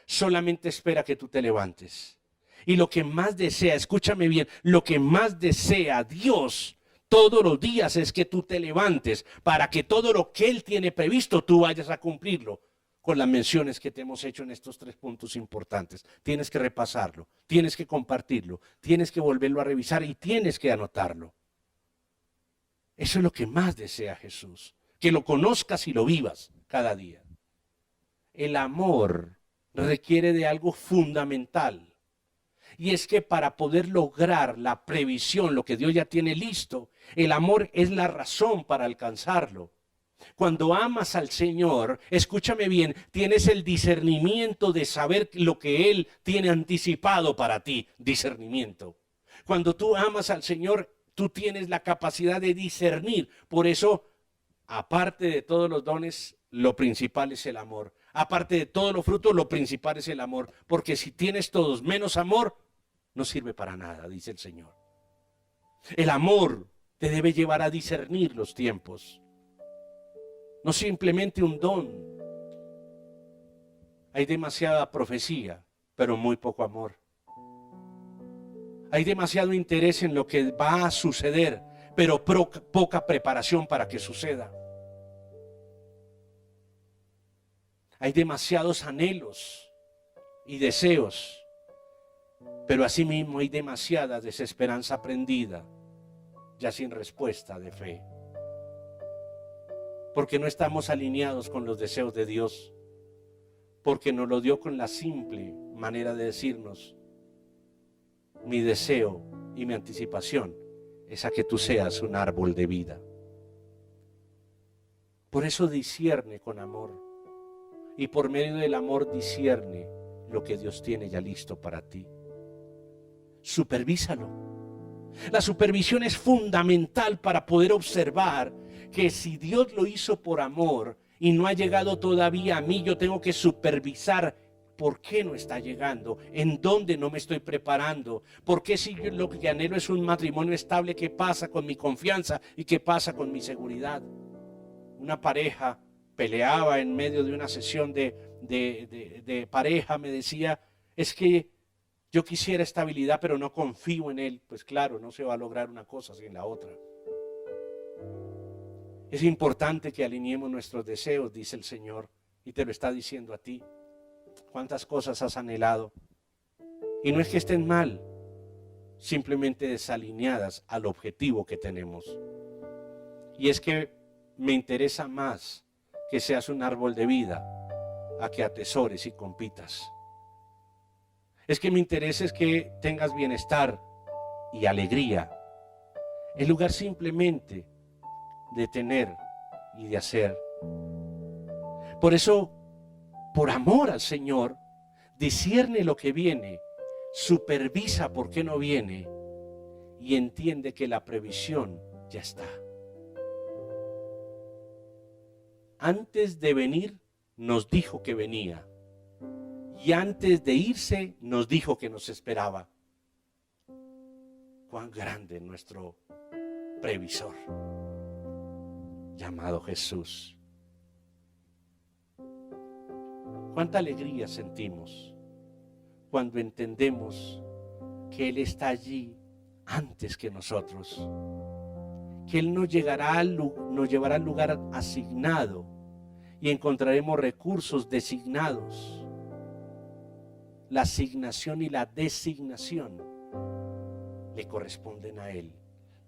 Solamente espera que tú te levantes. Y lo que más desea, escúchame bien, lo que más desea Dios todos los días es que tú te levantes para que todo lo que Él tiene previsto tú vayas a cumplirlo con las menciones que te hemos hecho en estos 3 puntos importantes. Tienes que repasarlo, tienes que compartirlo, tienes que volverlo a revisar y tienes que anotarlo. Eso es lo que más desea Jesús, que lo conozcas y lo vivas cada día. El amor requiere de algo fundamental. Y es que para poder lograr la previsión, lo que Dios ya tiene listo, el amor es la razón para alcanzarlo. Cuando amas al Señor, escúchame bien, tienes el discernimiento de saber lo que Él tiene anticipado para ti, discernimiento. Cuando tú amas al Señor, tú tienes la capacidad de discernir. Por eso, aparte de todos los dones, lo principal es el amor. Aparte de todos los frutos, lo principal es el amor. Porque si tienes todos menos amor, no sirve para nada, dice el Señor. El amor te debe llevar a discernir los tiempos. No simplemente un don. Hay demasiada profecía, pero muy poco amor. Hay demasiado interés en lo que va a suceder, pero poca preparación para que suceda. Hay demasiados anhelos y deseos, pero asimismo hay demasiada desesperanza prendida, ya sin respuesta de fe. Porque no estamos alineados con los deseos de Dios, porque nos lo dio con la simple manera de decirnos: mi deseo y mi anticipación es a que tú seas un árbol de vida. Por eso discierne con amor, y por medio del amor discierne lo que Dios tiene ya listo para ti. Supervísalo. La supervisión es fundamental para poder observar que si Dios lo hizo por amor y no ha llegado todavía a mí, yo tengo que supervisar por qué no está llegando, en dónde no me estoy preparando, por qué si yo lo que anhelo es un matrimonio estable, qué pasa con mi confianza y qué pasa con mi seguridad. Una pareja peleaba en medio de una sesión de pareja, me decía: es que yo quisiera estabilidad, pero no confío en él. Pues claro, no se va a lograr una cosa sin la otra. Es importante que alineemos nuestros deseos, dice el Señor, y te lo está diciendo a ti. ¿Cuántas cosas has anhelado? Y no es que estén mal, simplemente desalineadas al objetivo que tenemos. Y es que me interesa más que seas un árbol de vida a que atesores y compitas. Es que mi interés es que tengas bienestar y alegría, en lugar simplemente de tener y de hacer. Por eso, por amor al Señor, discierne lo que viene, supervisa por qué no viene y entiende que la previsión ya está. Antes de venir nos dijo que venía, y antes de irse nos dijo que nos esperaba. Cuán grande es nuestro previsor, llamado Jesús. Cuánta alegría sentimos cuando entendemos que Él está allí antes que nosotros, que Él nos llevará al lugar asignado y encontraremos recursos designados. La asignación y la designación le corresponden a Él.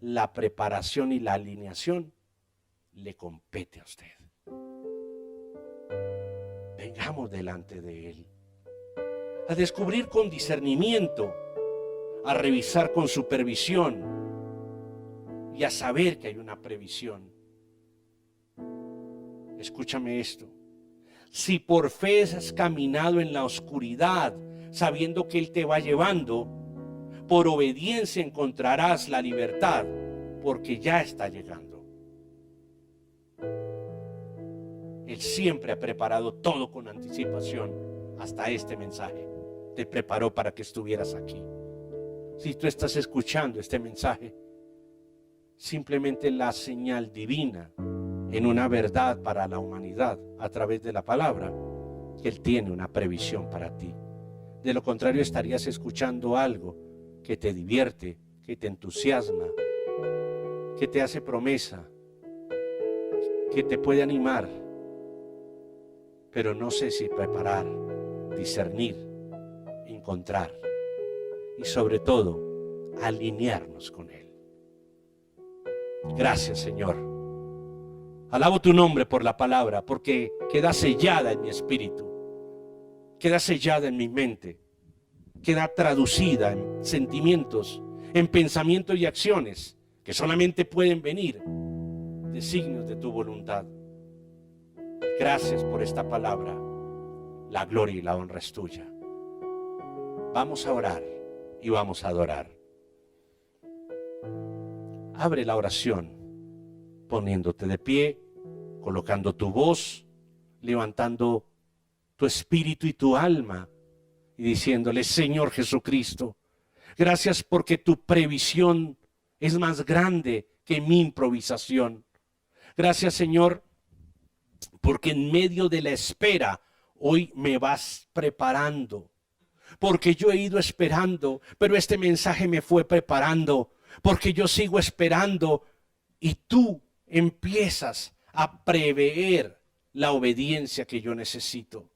La preparación y la alineación le compete a usted. Vengamos delante de Él a descubrir con discernimiento, a revisar con supervisión y a saber que hay una previsión. Escúchame esto: si por fe has caminado en la oscuridad, sabiendo que Él te va llevando, por obediencia encontrarás la libertad, porque ya está llegando. Él siempre ha preparado todo con anticipación, hasta este mensaje. Te preparó para que estuvieras aquí. Si tú estás escuchando este mensaje, simplemente la señal divina en una verdad para la humanidad a través de la palabra, que Él tiene una previsión para ti. De lo contrario, estarías escuchando algo que te divierte, que te entusiasma, que te hace promesa, que te puede animar, pero no sé si preparar, discernir, encontrar y sobre todo alinearnos con Él. Gracias, Señor. Alabo tu nombre por la palabra, porque queda sellada en mi espíritu, queda sellada en mi mente, queda traducida en sentimientos, en pensamientos y acciones que solamente pueden venir de signos de tu voluntad. Gracias por esta palabra. La gloria y la honra es tuya. Vamos a orar y vamos a adorar. Abre la oración poniéndote de pie, colocando tu voz, levantando tu espíritu y tu alma y diciéndole: Señor Jesucristo, gracias porque tu previsión es más grande que mi improvisación. Gracias, Señor, porque en medio de la espera hoy me vas preparando, porque yo he ido esperando, pero este mensaje me fue preparando, porque yo sigo esperando y tú empiezas a prever la obediencia que yo necesito.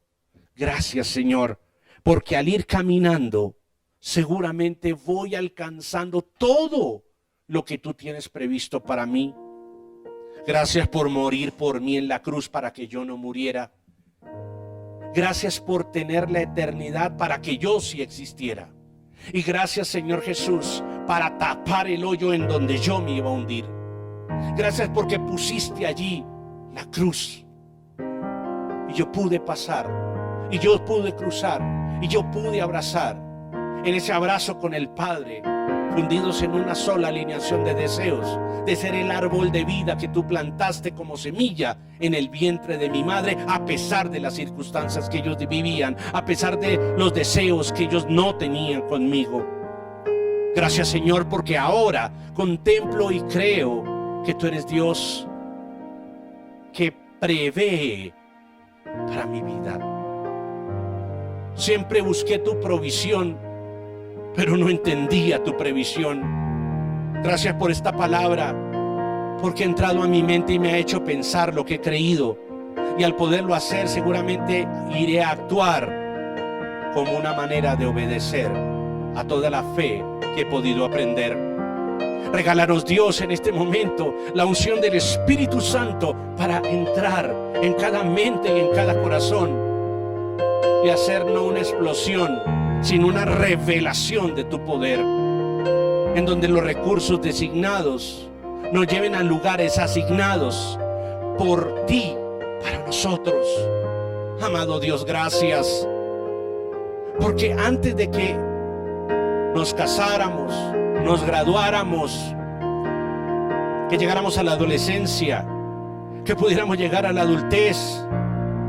Gracias, Señor, porque al ir caminando, seguramente voy alcanzando todo lo que tú tienes previsto para mí. Gracias por morir por mí en la cruz para que yo no muriera. Gracias por tener la eternidad para que yo sí existiera. Y gracias, Señor Jesús, para tapar el hoyo en donde yo me iba a hundir. Gracias porque pusiste allí la cruz. Y yo pude pasar. Y yo pude cruzar. Y yo pude abrazar. En ese abrazo con el Padre, fundidos en una sola alineación de deseos, de ser el árbol de vida que tú plantaste como semilla en el vientre de mi madre, a pesar de las circunstancias que ellos vivían, a pesar de los deseos que ellos no tenían conmigo. Gracias, Señor, porque ahora contemplo y creo que tú eres Dios que prevé para mi vida. Siempre busqué tu provisión, pero no entendía tu previsión. Gracias por esta palabra, porque ha entrado a mi mente y me ha hecho pensar lo que he creído. Y al poderlo hacer, seguramente iré a actuar como una manera de obedecer a toda la fe que he podido aprender. Regálanos, Dios, en este momento la unción del Espíritu Santo para entrar en cada mente y en cada corazón y hacer no una explosión, sino una revelación de tu poder, en donde los recursos designados nos lleven a lugares asignados por ti para nosotros. Amado Dios, gracias, porque antes de que nos casáramos, nos graduáramos, que llegáramos a la adolescencia, que pudiéramos llegar a la adultez,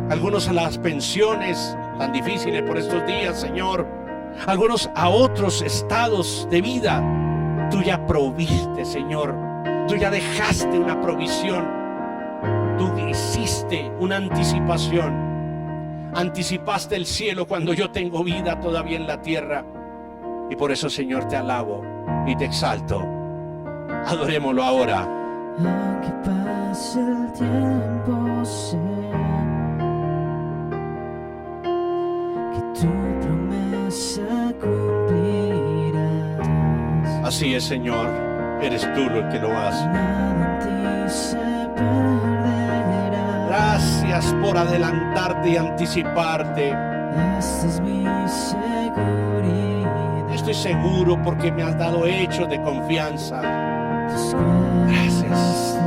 algunos a las pensiones tan difíciles por estos días, Señor, algunos a otros estados de vida, tú ya proviste, Señor, tú ya dejaste una provisión, tú hiciste una anticipación, anticipaste el cielo cuando yo tengo vida todavía en la tierra, y por eso, Señor, te alabo y te exalto. Adorémoslo ahora. Aunque pase el tiempo, sé que tu promesa cumplirás. Así es, Señor, eres tú el que lo hace. Nada en ti se perderá. Gracias por adelantarte y anticiparte. Esta es mi seguridad. Estoy seguro porque me has dado hechos de confianza. Gracias.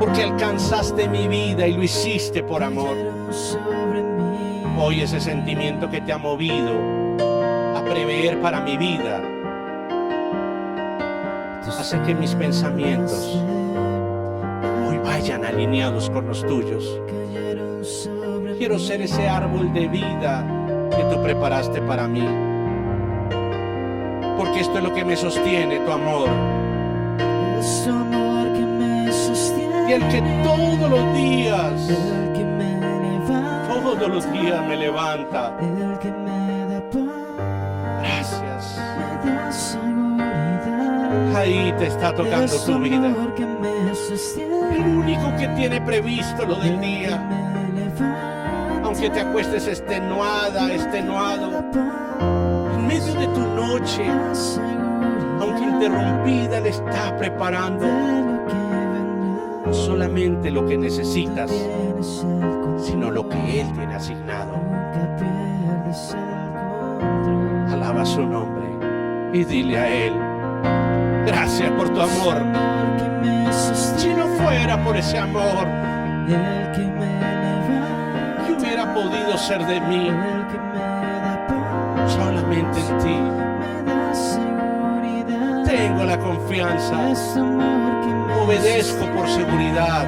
Porque alcanzaste mi vida y lo hiciste por amor. Hoy ese sentimiento que te ha movido a prever para mi vida hace que mis pensamientos hoy vayan alineados con los tuyos. Quiero ser ese árbol de vida que tú preparaste para mí, porque esto es lo que me sostiene, tu amor. Es tu amor que me sostiene. Y el que todos los días, El que me levanta. todos los días me levanta. El que me da paz. Gracias. Me da seguridad. Ahí te está tocando Es tu vida. amor que me sostiene. El único que tiene previsto lo del El que día. me levanta. Aunque te acuestes extenuada, extenuado, Me da paz. en medio de tu noche, Da seguridad aunque interrumpida, le está preparando de lo que vendrá. no solamente lo que necesitas, Tienes el control. sino lo que Él tiene asignado. Nunca pierdes el control. Alaba su nombre y dile a Él, gracias por tu amor. Amor que me sostiene. Si no fuera por ese amor, El que me levanta. ¿qué hubiera podido ser de mí? El que me da paz. Solamente en ti Me da seguridad. tengo la confianza. Es tu amor que me Obedezco por seguridad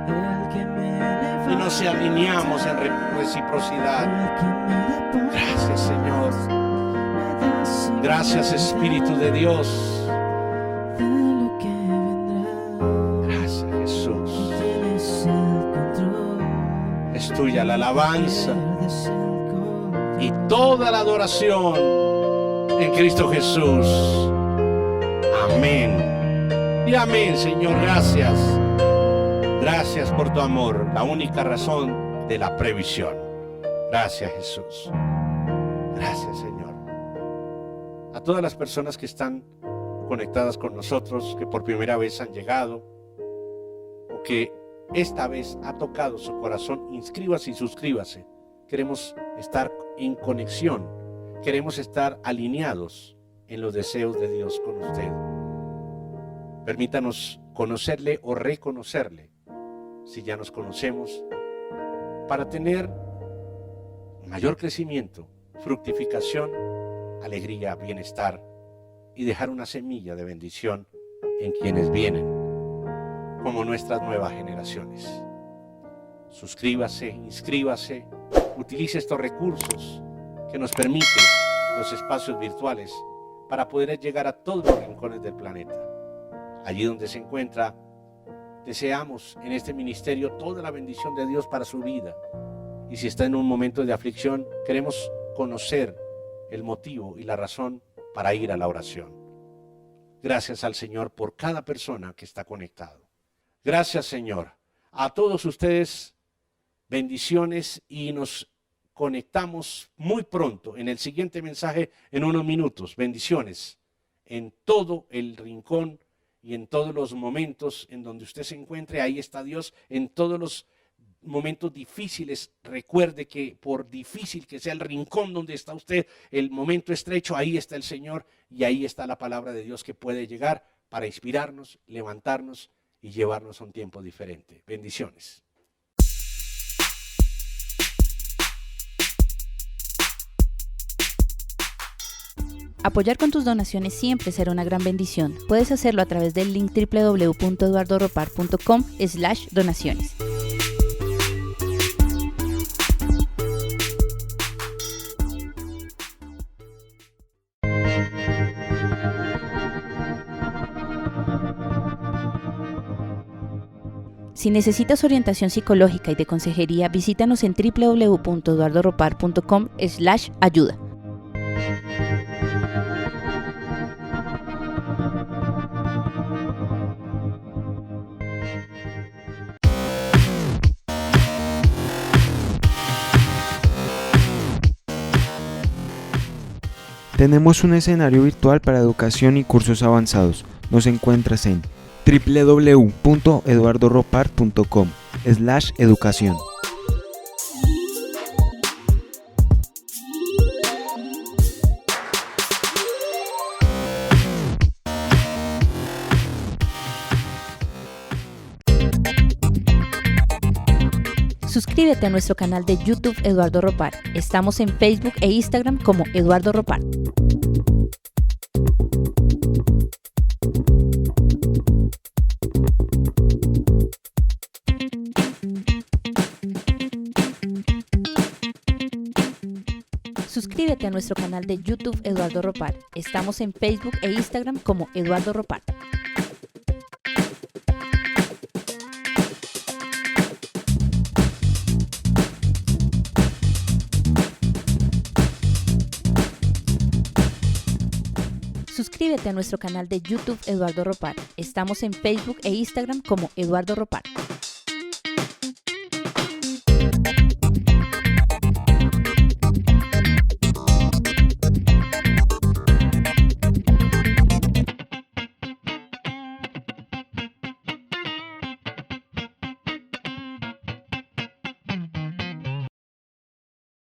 El que me levanta. y nos alineamos en reciprocidad. El que me da paz. Gracias, Señor. Me da seguridad Gracias, Espíritu de Dios. de lo que vendrá. Gracias, Jesús. Tienes el control. Es tuyo tuya la alabanza y toda la adoración en Cristo Jesús. Amén. Y amén, Señor, gracias. Gracias por tu amor, la única razón de la previsión. Gracias, Jesús. Gracias, Señor. A todas las personas que están conectadas con nosotros, que por primera vez han llegado, o que esta vez ha tocado su corazón, inscríbase y suscríbase. Queremos estar en conexión, queremos estar alineados en los deseos de Dios con usted. Permítanos conocerle o reconocerle, si ya nos conocemos, para tener mayor crecimiento, fructificación, alegría, bienestar y dejar una semilla de bendición en quienes vienen, como nuestras nuevas generaciones. Suscríbase, inscríbase, utilice estos recursos que nos permiten los espacios virtuales para poder llegar a todos los rincones del planeta. Allí donde se encuentra, deseamos en este ministerio toda la bendición de Dios para su vida. Y si está en un momento de aflicción, queremos conocer el motivo y la razón para ir a la oración. Gracias al Señor por cada persona que está conectado. Gracias, Señor. A todos ustedes, bendiciones, y nos conectamos muy pronto en el siguiente mensaje en unos minutos. Bendiciones en todo el rincón y en todos los momentos en donde usted se encuentre. Ahí está Dios. En todos los momentos difíciles, recuerde que por difícil que sea el rincón donde está usted, el momento estrecho, ahí está el Señor, y ahí está la palabra de Dios que puede llegar para inspirarnos, levantarnos y llevarnos a un tiempo diferente. Bendiciones. Apoyar con tus donaciones siempre será una gran bendición. Puedes hacerlo a través del link www.eduardoropar.com/donaciones. Si necesitas orientación psicológica y de consejería, visítanos en www.eduardoropar.com/ayuda. Tenemos un escenario virtual para educación y cursos avanzados. Nos encuentras en www.eduardoropar.com/educación. Suscríbete a nuestro canal de YouTube Eduardo Ropar. Estamos en Facebook e Instagram como Eduardo Ropar. Suscríbete a nuestro canal de YouTube Eduardo Ropar. Estamos en Facebook e Instagram como Eduardo Ropar. Suscríbete a nuestro canal de YouTube Eduardo Ropar. Estamos en Facebook e Instagram como Eduardo Ropar.